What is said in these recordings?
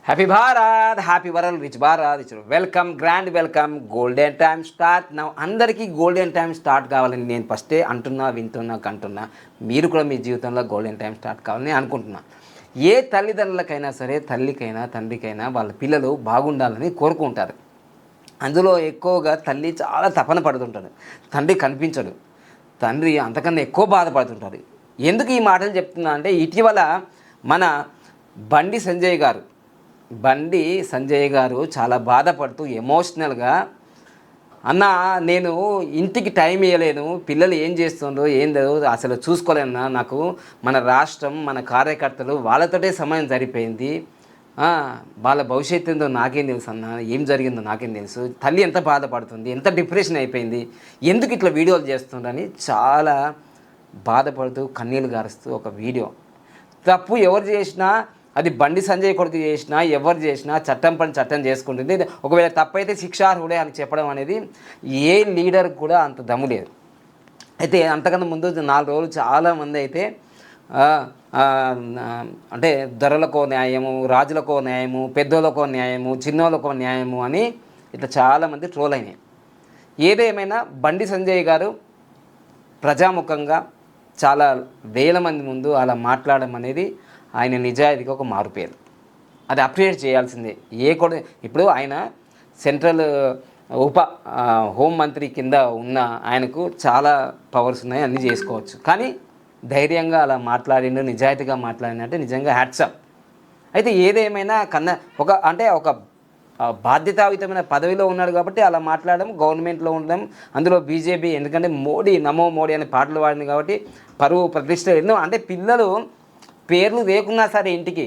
Happy Bharat, happy world, rich Bharat, rich welcome, grand welcome. Golden time start now. అందరికీ golden time start కావాలని నేను ఫస్టే అంటున్నా, వింటున్నా, కంటున్నా. మీరు కూడా మీ జీవితంలో గోల్డెన్ టైం స్టార్ట్ కావాలని అనుకుంటున్నా. ఏ తల్లిదండ్రులకైనా సరే, తల్లికైనా తండ్రికైనా వాళ్ళ పిల్లలు బాగుండాలని కోరుకుంటారు. అందులో ఎక్కువగా తల్లి చాలా తపన పడుతుంటాడు, తండ్రి కనిపించడు. తండ్రి అంతకన్నా ఎక్కువ బాధపడుతుంటాడు. ఎందుకు ఈ మాటలు చెప్తున్నా అంటే, ఇటీవల మన బండి సంజయ్ గారు చాలా బాధపడుతూ ఎమోషనల్గా, అన్న నేను ఇంటికి టైం ఇవ్వలేను, పిల్లలు ఏం చేస్తుండ్రో ఏందో అసలు చూసుకోలేనా, నాకు మన రాష్ట్రం మన కార్యకర్తలు వాళ్ళతోటే సమయం సరిపోయింది, వాళ్ళ భవిష్యత్తు ఏందో నాకేం తెలుసు అన్న, ఏం జరిగిందో నాకేం తెలుసు, తల్లి ఎంత బాధపడుతుంది, ఎంత డిప్రెషన్ అయిపోయింది, ఎందుకు ఇట్లా వీడియోలు చేస్తుండని చాలా బాధపడుతూ కన్నీళ్ళు గారుస్తూ ఒక వీడియో. తప్పు ఎవరు చేసినా, అది బండి సంజయ్ కొడుకు చేసినా ఎవరు చేసినా చట్టం పని చట్టం చేసుకుంటుంది. ఒకవేళ తప్పైతే శిక్షార్హుడే అని చెప్పడం అనేది ఏ లీడర్ కూడా అంత దమ్ము లేదు. అయితే అంతకన్నా ముందు 4 రోజులు చాలామంది అయితే అంటే ధరలకో న్యాయము, రాజులకో న్యాయము, పెద్దోళ్ళకో న్యాయము, చిన్నోళ్ళకో న్యాయము అని ఇట్లా చాలామంది ట్రోల్ అయినాయి. ఏదేమైనా బండి సంజయ్ గారు ప్రజాముఖంగా చాలా వేల మంది ముందు అలా మాట్లాడడం అనేది ఆయన నిజాయితీకి ఒక మారుపేరు. అది అప్రిషియేట్ చేయాల్సిందే. ఇప్పుడు ఆయన సెంట్రల్ హోం మంత్రి కింద ఉన్న ఆయనకు చాలా పవర్స్ ఉన్నాయి, అన్నీ చేసుకోవచ్చు. కానీ ధైర్యంగా అలా మాట్లాడిండు, నిజాయితీగా మాట్లాడినంటే నిజంగా హ్యాట్సప్. అయితే ఏదేమైనా ఒక బాధ్యతాయుతమైన పదవిలో ఉన్నాడు కాబట్టి అలా మాట్లాడడం, గవర్నమెంట్లో ఉండడం, అందులో బీజేపీ, ఎందుకంటే మోడీ, నమో మోడీ అనే పాటలు పాడింది కాబట్టి పరువు ప్రతిష్ట ఎన్నో, అంటే పిల్లలు పేర్లు లేకున్నా సరే ఇంటికి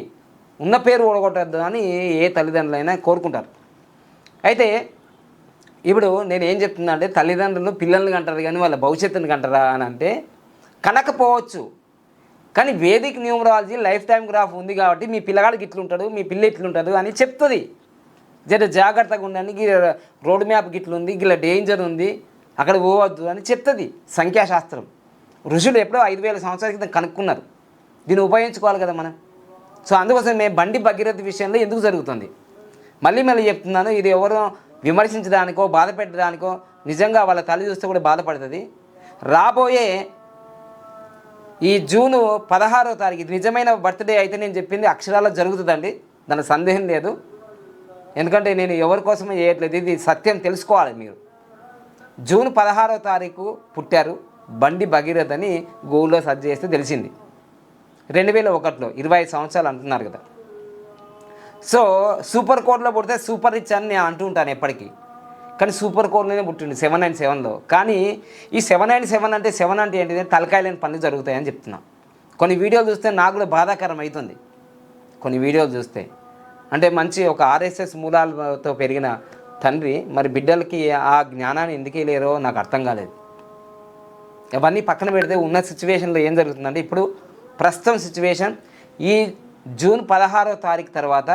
ఉన్న పేరు ఓడగొట్టద్దు అని ఏ తల్లిదండ్రులైనా కోరుకుంటారు. అయితే ఇప్పుడు నేను ఏం చెప్తున్నా అంటే, తల్లిదండ్రులు పిల్లల్ని కంటారు కానీ వాళ్ళ భవిష్యత్తుని కంటారా అని అంటే కనకపోవచ్చు. కానీ Vedic numerology life time graph ఉంది కాబట్టి మీ పిల్లగాడికి ఇట్లుంటాడు, మీ పిల్ల ఇట్లుంటాడు అని చెప్తుంది. జర జాగ్రత్తగా ఉండండి, రోడ్ మ్యాప్ గిట్లుంది, గిట్ల డేంజర్ ఉంది, అక్కడ పోవద్దు అని చెప్తుంది సంఖ్యాశాస్త్రం. ఋషులు ఎప్పుడో 5000 సంవత్సరాల క్రితం కనుక్కున్నారు. దీన్ని ఉపయోగించుకోవాలి కదా మనం. సో అందుకోసం మేము బండి భగీరథ విషయంలో ఎందుకు జరుగుతుంది మళ్ళీ చెప్తున్నాను. ఇది ఎవరో విమర్శించడానికో బాధ పెట్టడానికో, నిజంగా వాళ్ళ తల్లి చూస్తే కూడా బాధపడుతుంది. రాబోయే ఈ జూను 16వ తారీఖు ఇది నిజమైన బర్త్డే అయితే నేను చెప్పింది అక్షరాల్లో జరుగుతుందండి, దాని సందేహం లేదు. ఎందుకంటే నేను ఎవరి కోసమే చేయట్లేదు, ఇది సత్యం తెలుసుకోవాలి మీరు. జూన్ 16వ తారీఖు పుట్టారు బండి భగీరథ్ అని గూగుల్లో సెర్చ్ చేస్తే తెలిసింది. 2001లో 25 సంవత్సరాలు అంటున్నారు కదా. సో సూపర్ కోడ్లో పుడితే సూపర్ రిచ్ అని నేను అంటూ ఉంటాను ఎప్పటికీ. కానీ సూపర్ కోడ్లోనే పుట్టింది 797లో. కానీ ఈ 797 అంటే 7 అంటే ఏంటిది, తలకాయలేని పనులు జరుగుతాయని చెప్తున్నాను. కొన్ని వీడియోలు చూస్తే నాకు కూడా బాధాకరం అవుతుంది. కొన్ని వీడియోలు చూస్తే అంటే మంచి ఒక ఆర్ఎస్ఎస్ మూలాలతో పెరిగిన తండ్రి మరి బిడ్డలకి ఆ జ్ఞానాన్ని ఎందుకే లేరో నాకు అర్థం కాలేదు. అవన్నీ పక్కన పెడితే ఉన్న సిచ్యువేషన్లో ఏం జరుగుతుందంటే, ఇప్పుడు ప్రస్తుతం సిచ్యువేషన్ ఈ జూన్ 16వ తారీఖు తర్వాత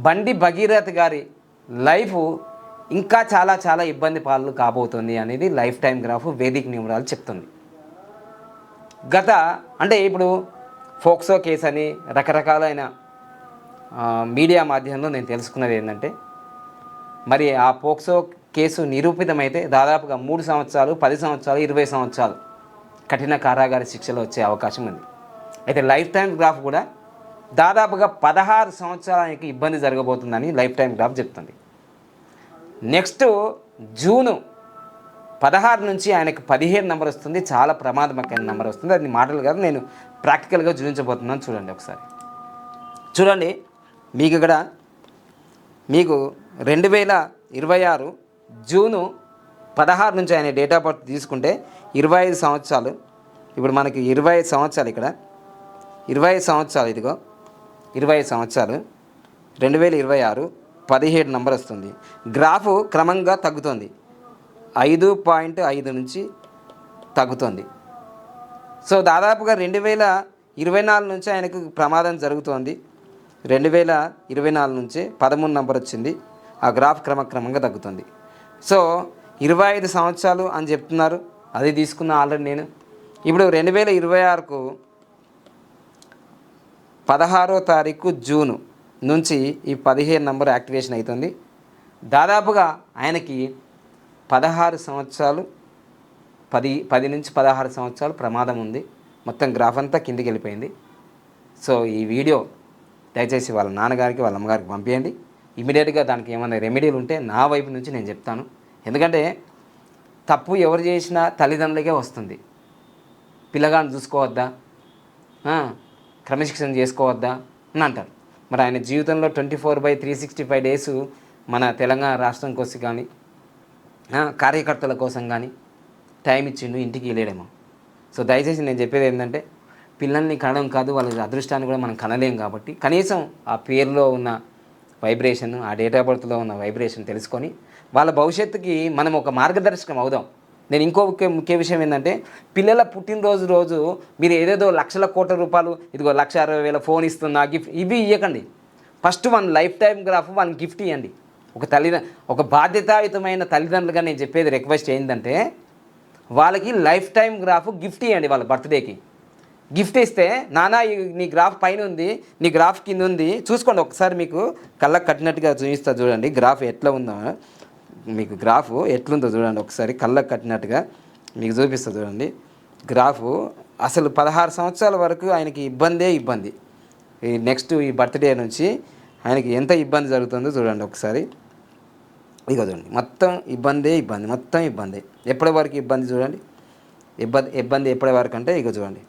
బండి భగీరథ్ గారి లైఫ్ ఇంకా చాలా చాలా ఇబ్బంది పాలు కాబోతుంది అనేది life time graph Vedic numerology చెప్తుంది. అంటే ఇప్పుడు ఫోక్సో కేసు అని రకరకాలైన మీడియా మాధ్యమంలో నేను తెలుసుకున్నది ఏంటంటే, మరి ఆ పోక్సో కేసు నిరూపితమైతే దాదాపుగా 3 సంవత్సరాలు, 10 సంవత్సరాలు, 20 సంవత్సరాలు కఠిన కారాగార శిక్షలు వచ్చే అవకాశం ఉంది. అయితే లైఫ్ టైం గ్రాఫ్ కూడా దాదాపుగా 16 సంవత్సరాలకి ఇబ్బంది జరగబోతుందని లైఫ్ టైం గ్రాఫ్ చెప్తుంది. నెక్స్ట్ జూను 16 నుంచి ఆయనకు 17 నెంబర్ వస్తుంది, చాలా ప్రమాదకరమైన నెంబర్ వస్తుంది. అది మాటలు కాదు, నేను ప్రాక్టికల్గా చూపించబోతున్నాను. చూడండి ఒకసారి. చూడండి, మీకు 2026 జూను 16 నుంచి ఆయన డేట్ ఆఫ్ బర్త్ తీసుకుంటే 25 సంవత్సరాలు. ఇప్పుడు మనకి 25 సంవత్సరాలు, ఇక్కడ 25 సంవత్సరాలు, ఇదిగో 25 సంవత్సరాలు, 2026 17 నెంబర్ వస్తుంది. గ్రాఫ్ క్రమంగా తగ్గుతుంది, 5.5 నుంచి తగ్గుతుంది. సో దాదాపుగా 2024 నుంచి ఆయనకు ప్రమాదం జరుగుతోంది. 2024 నుంచి 13 నెంబర్ వచ్చింది. ఆ గ్రాఫ్ క్రమంగా తగ్గుతుంది. సో 25 సంవత్సరాలు అని చెప్తున్నారు, అది తీసుకున్న ఆల్రెడీ నేను. ఇప్పుడు 2026కు 16వ తారీఖు జూను నుంచి ఈ 15 నంబర్ యాక్టివేషన్ అవుతుంది. దాదాపుగా ఆయనకి 16 సంవత్సరాలు 10 నుంచి 16 సంవత్సరాలు ప్రమాదం ఉంది. మొత్తం గ్రాఫ్ అంతా కిందికి వెళ్ళిపోయింది. సో ఈ వీడియో దయచేసి వాళ్ళ నాన్నగారికి వాళ్ళ అమ్మగారికి పంపించండి. ఇమీడియట్గా దానికి ఏమైనా రెమెడీలు ఉంటే నా వైపు నుంచి నేను చెప్తాను. ఎందుకంటే తప్పు ఎవరు చేసినా తల్లిదండ్రులకే వస్తుంది. పిల్లగాన్ని చూసుకోవద్దా, క్రమశిక్షణ చేసుకోవద్దా అని అంటారు. మరి ఆయన జీవితంలో 24/365 డేస్ మన తెలంగాణ రాష్ట్రం కోసం కానీ కార్యకర్తల కోసం కానీ టైం ఇచ్చిండు, ఇంటికి వెళ్ళేడేమో. సో దయచేసి నేను చెప్పేది ఏంటంటే పిల్లల్ని కనడం కాదు, వాళ్ళ అదృష్టాన్ని కూడా మనం కనలేం. కాబట్టి కనీసం ఆ పేరులో ఉన్న వైబ్రేషన్, ఆ డేట్ ఆఫ్ బర్త్లో ఉన్న వైబ్రేషన్ తెలుసుకొని వాళ్ళ భవిష్యత్తుకి మనం ఒక మార్గదర్శకం అవుదాం. నేను ఇంకో ముఖ్య విషయం ఏంటంటే పిల్లల పుట్టినరోజు రోజు మీరు ఏదేదో లక్షల కోట్ల రూపాయలు, ఇదిగో 1,60,000 ఫోన్ ఇస్తున్నా, గిఫ్ట్ ఇవి ఇవ్వకండి. First one life time graph one gift ఇవ్వండి. ఒక బాధ్యతాయుతమైన తల్లిదండ్రులుగా నేను చెప్పేది రిక్వెస్ట్ ఏంటంటే వాళ్ళకి లైఫ్ టైం గ్రాఫ్ గిఫ్ట్ ఇవ్వండి. వాళ్ళ బర్త్డేకి గిఫ్ట్ ఇస్తే నానా నీ గ్రాఫ్ పైన ఉంది, నీ గ్రాఫ్ కింద ఉంది చూసుకోండి. ఒకసారి మీకు కళ్ళకు కట్టినట్టుగా చూపిస్తా చూడండి. గ్రాఫ్ ఎట్లా ఉందో, మీకు గ్రాఫ్ ఎట్లుందో చూడండి. ఒకసారి కళ్ళకు కట్టినట్టుగా మీకు చూపిస్తా చూడండి. గ్రాఫ్ అసలు 16 సంవత్సరాల వరకు ఆయనకి ఇబ్బంది. ఈ నెక్స్ట్ ఈ బర్త్డే నుంచి ఆయనకి ఎంత ఇబ్బంది జరుగుతుందో చూడండి ఒకసారి. ఇక చూడండి మొత్తం ఇబ్బంది. ఎప్పటి వరకు ఇబ్బంది చూడండి. ఇబ్బంది ఎప్పటి వరకు అంటే ఇక చూడండి.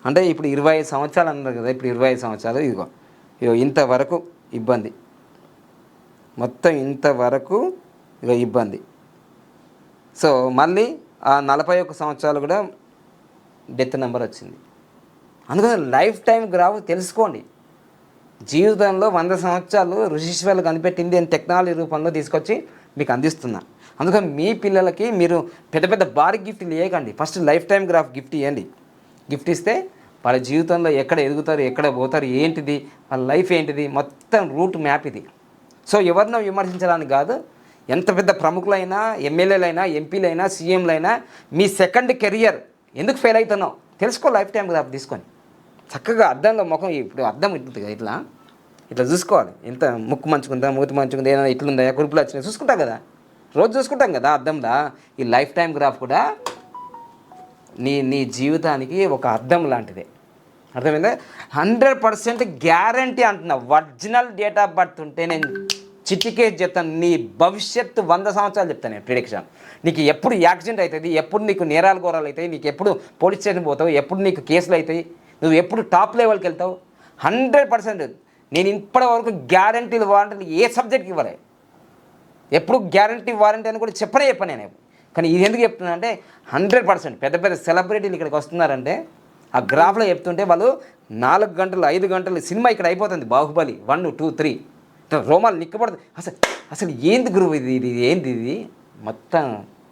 అంటే ఇప్పుడు 25 సంవత్సరాలు అన్నారు కదా, ఇప్పుడు 25 సంవత్సరాలు ఇగో ఇంతవరకు ఇబ్బంది, మొత్తం ఇంతవరకు ఇక ఇబ్బంది. సో మళ్ళీ ఆ 41 సంవత్సరాలు కూడా డెత్ నెంబర్ వచ్చింది. అందుకని లైఫ్ టైం గ్రాఫ్ తెలుసుకోండి. జీవితంలో 100 సంవత్సరాలు ఋషీశ్వరులు కనిపెట్టింది అని టెక్నాలజీ రూపంలో తీసుకొచ్చి మీకు అందిస్తున్నా. అందుకని మీ పిల్లలకి మీరు పెద్ద భారీ గిఫ్ట్లు ఇవ్వకండి. First life time graph gift ఇవ్వండి. గిఫ్ట్ ఇస్తే వాళ్ళ జీవితంలో ఎక్కడ ఎదుగుతారు, ఎక్కడ పోతారు, ఏంటిది వాళ్ళ లైఫ్ ఏంటిది మొత్తం రూట్ మ్యాప్ ఇది. సో ఎవరినో విమర్శించడానికి కాదు, ఎంత పెద్ద ప్రముఖులైనా, ఎమ్మెల్యేలైనా, ఎంపీలైనా, సీఎంలైనా మీ సెకండ్ కెరియర్ ఎందుకు ఫెయిల్ అవుతున్నావు తెలుసుకో. లైఫ్ టైం గ్రాఫ్ తీసుకొని చక్కగా అద్దంలో ముఖం, ఇప్పుడు అద్దం ఇట్లా చూసుకోవాలి. ఎంత ముక్కు మంచుకుందా, మూతి మంచుకుందా, ఏదైనా ఇట్లుందా, కురుపులు వచ్చినాయి చూసుకుంటాం కదా, రోజు చూసుకుంటాం కదా అద్దంలో. ఈ లైఫ్ టైం గ్రాఫ్ కూడా నీ జీవితానికి ఒక అద్దం లాంటిదే. అర్థమైందా? 100% గ్యారంటీ అంటున్నా. ఒరిజినల్ డేట్ ఆఫ్ బర్త్ ఉంటే నేను చిట్టికేసి చెప్తాను. నీ భవిష్యత్తు 100 సంవత్సరాలు చెప్తాను నేను ప్రిడిక్షన్. నీకు ఎప్పుడు యాక్సిడెంట్ అవుతుంది, ఎప్పుడు నీకు నేరాలు ఘోరాలు అవుతాయి, నీకు ఎప్పుడు పోలీస్ స్టేషన్ పోతావు, ఎప్పుడు నీకు కేసులు అవుతాయి, నువ్వు ఎప్పుడు టాప్ లెవెల్కి వెళ్తావు. 100% నేను ఇప్పటి వరకు గ్యారంటీలు వారంటీలు ఏ సబ్జెక్ట్కి ఇవ్వలే. ఎప్పుడు గ్యారంటీ వారంటీ అని కూడా చెప్పను నేను. కానీ ఇది ఎందుకు చెప్తున్నా అంటే 100% పెద్ద సెలబ్రిటీలు ఇక్కడికి వస్తున్నారంటే ఆ గ్రాఫ్లో చెప్తుంటే వాళ్ళు 4 గంటలు 5 గంటలు సినిమా ఇక్కడ అయిపోతుంది. బాహుబలి 1, 2, 3 రోమాలు నిక్కబడుతుంది. అసలు ఏంది గురువు ఇది ఏంది ఇది మొత్తం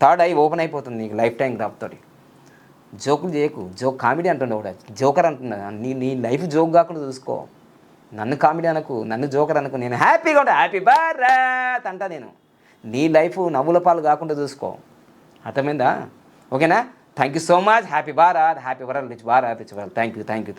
థర్డ్ ఐ ఓపెన్ అయిపోతుంది నీకు లైఫ్ టైం గ్రాఫ్ తోటి. జోకులు చేయకు. కామెడీ అంటుండే కూడా జోకర్ అంటున్నా. నీ లైఫ్ జోక్ కాకుండా చూసుకో. నన్ను కామెడీ అనకు, నన్ను జోకర్ అనకు. నేను హ్యాపీగా ఉంటా, హ్యాపీ భారత్ అంటా నేను. నీ లైఫ్ నవ్వుల పాలు కాకుండా చూసుకో. అర్థమైందా? ఓకేనా? Thank you so much. Happy Bharat, happy world rich Bharat. Thank you.